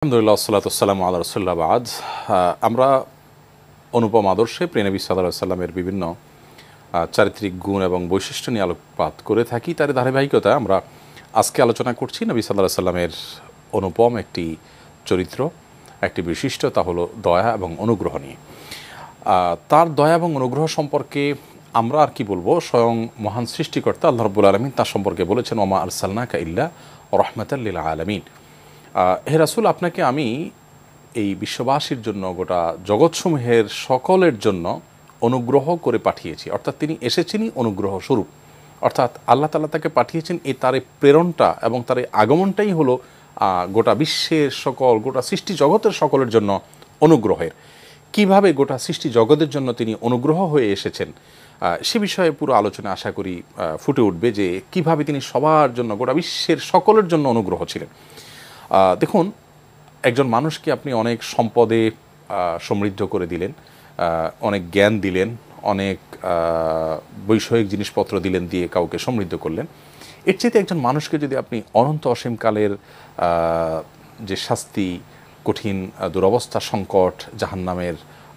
আলহামদুলিল্লাহ সাল্লাতু ওয়াসসালামু আলা রাসূলিল্লাহ বাদ। আমরা অনুপম আদর্শে প্রিয় নবী সাল্লাল্লাহু আলাইহি ওয়াসাল্লামের বিভিন্ন চারিত্রিক গুণ এবং বৈশিষ্ট্য নিয়ে আলোকপাত করে থাকি। তার ধারাবাহিকতায় আমরা আজকে আলোচনা করছি নবী সাল্লাল্লাহু আলাইহি ওয়াসাল্লামের অনুপম একটি চরিত্র, একটি বৈশিষ্ট্য, তা হলো দয়া এবং অনুগ্রহ নিয়ে। তার দয়া এবং অনুগ্রহ সম্পর্কে আমরা আর কি বলবো, স্বয়ং মহান সৃষ্টিকর্তা আল্লাহ রাব্বুল আলামিন তার সম্পর্কে বলেছেন, ওমা আরসালনাকা ইল্লা রাহমাতাল লিল আলামিন। হে রাসূল, আপনাকে আমি এই বিশ্ববাসীর জন্য, গোটা জগৎসমূহের সকলের জন্য অনুগ্রহ করে পাঠিয়েছি। অর্থাৎ তিনি এসেছেনই অনুগ্রহ স্বরূপ। অর্থাৎ আল্লাহ তাআলা তাকে পাঠিয়েছেন, এই তার প্রেরণটা এবং তার আগমনটাই হলো গোটা বিশ্বের সকল, গোটা সৃষ্টি জগতের সকলের জন্য অনুগ্রহের। কিভাবে গোটা সৃষ্টি জগতের জন্য তিনি অনুগ্রহ হয়ে এসেছেন সে বিষয়ে পুরো আলোচনা আশা করি ফুটে উঠবে, যে কিভাবে তিনি সবার জন্য, গোটা বিশ্বের সকলের জন্য অনুগ্রহ ছিলেন। দেখুন, একজন মানুষকে আপনি অনেক সম্পদে সমৃদ্ধ করে দিলেন, অনেক জ্ঞান দিলেন, অনেক বৈষয়িক জিনিসপত্র দিলেন, দিয়ে কাউকে সমৃদ্ধ করলেন। এর চাইতে একজন মানুষকে যদি আপনি অনন্ত অসীমকালের যে শাস্তি, কঠিন দুরবস্থা, সংকট, জাহান্নামের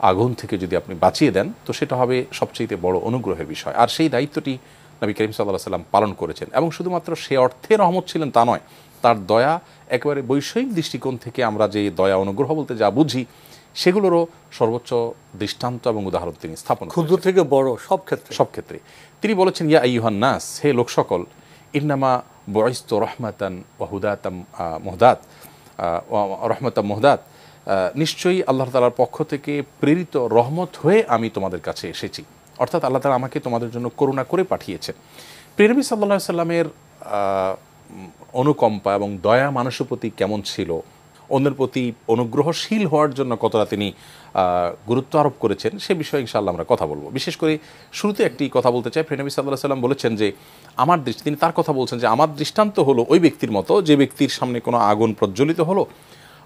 আগুন থেকে যদি আপনি বাঁচিয়ে দেন, তো সেটা হবে সবচেয়ে বড় অনুগ্রহের বিষয়। আর সেই দায়িত্বটি নবী করিম সাল্লাল্লাহু আলাইহি ওয়াসাল্লাম পালন করেছেন। এবং শুধুমাত্র সে অর্থে রহমত ছিলেন তা নয়, তার দয়া একেবারে বৈষয়িক দৃষ্টিকোণ থেকে আমরা যে দয়া অনুগ্রহ বলতে যা বুঝি, সেগুলোরও সর্বোচ্চ দৃষ্টান্ত এবং উদাহরণ তিনি স্থাপন করেছেন। ক্ষুদ্র থেকে বড় সব ক্ষেত্রে তিনি বলেছেন, ইয়া আইয়ুহান নাস, হে লোক সকল, ইন্নামা বুইসতু রাহমাতান ওয়া হুদাতাম মুহদাত রহমাতাম মুহদাত, নিশ্চয়ই আল্লাহ তাআলার পক্ষ থেকে প্রেরিত রহমত হয়ে আমি তোমাদের কাছে এসেছি। অর্থাৎ আল্লাহ তাআলা আমাকে তোমাদের জন্য করুণা করে পাঠিয়েছেন। প্রিয় নবী সাল্লাল্লাহু আলাইহি ওয়াসাল্লামের অনুকম্পা এবং দয়া মানুষের প্রতি কেমন ছিল, অন্যের প্রতি অনুগ্রহশীল হওয়ার জন্য কতটা তিনি গুরুত্ব আরোপ করেছেন, সে বিষয়ে ইনশাআল্লাহ আমরা কথা বলবো। বিশেষ করে শুরুতে একটি কথা বলতে চাই। প্রিয় নবী সাল্লাল্লাহু আলাইহি ওয়াসাল্লাম বলেছেন যে তিনি তার কথা বলছেন যে আমার দৃষ্টান্ত হলো ওই ব্যক্তির মতো, যে ব্যক্তির সামনে কোনো আগুন প্রজ্বলিত হলো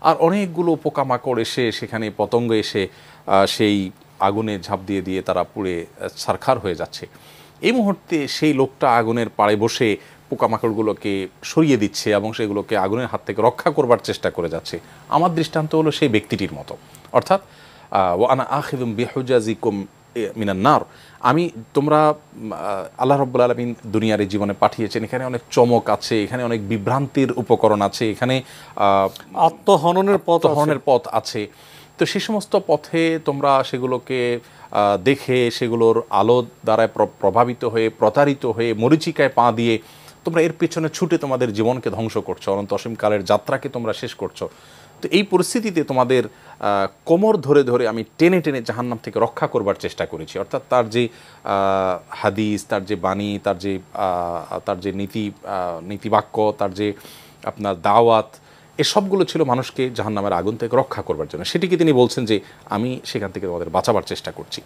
আর অনেকগুলো পোকামাকড় এসে, সেখানে পতঙ্গ এসে সেই আগুনে ঝাঁপ দিয়ে দিয়ে তারা পুড়ে ছারখার হয়ে যাচ্ছে। এই মুহূর্তে সেই লোকটা আগুনের পাড়ে বসে পোকামাকড়গুলোকে সরিয়ে দিচ্ছে এবং সেগুলোকে আগুনের হাত থেকে রক্ষা করবার চেষ্টা করে যাচ্ছে। আমার দৃষ্টান্ত হলো সেই ব্যক্তিটির মতো। অর্থাৎ ওয়া আনা আখিযুম বিহুজাজিকুম মিনান নার, তোমরা আল্লাহ রাব্বুল আলামিন দুনিয়ার এই জীবনে পাঠিয়েছেন, এখানে অনেক চমক আছে, এখানে অনেক বিভ্রান্তির উপকরণ আছে, এখানে আত্মহননের পথ আছে। তো সেই সমস্ত পথে তোমরা সেগুলোকে দেখে, সেগুলোর আলো দ্বারায় প্রভাবিত হয়ে, প্রতারিত হয়ে, মরীচিকায় পা দিয়ে তোমরা এর পেছনে ছুটে তোমাদের জীবনকে ধ্বংস করছো, অনন্ত অসীমকালের যাত্রাকে তোমরা শেষ করছো। তো এই পরিস্থিতিতে তোমাদের কোমর ধরে ধরে আমি টেনে টেনে জাহান্নাম থেকে রক্ষা করবার চেষ্টা করেছি। অর্থাৎ তার যে হাদিস, তার যে বাণী, তার যে নীতিবাক্য, তার যে আপনার দাওয়াত, এসবগুলো ছিল মানুষকে জাহান্নামের আগুন থেকে রক্ষা করবার জন্য। সেটিকে তিনি বলছেন যে আমি সেখান থেকে তোমাদের বাঁচাবার চেষ্টা করছি।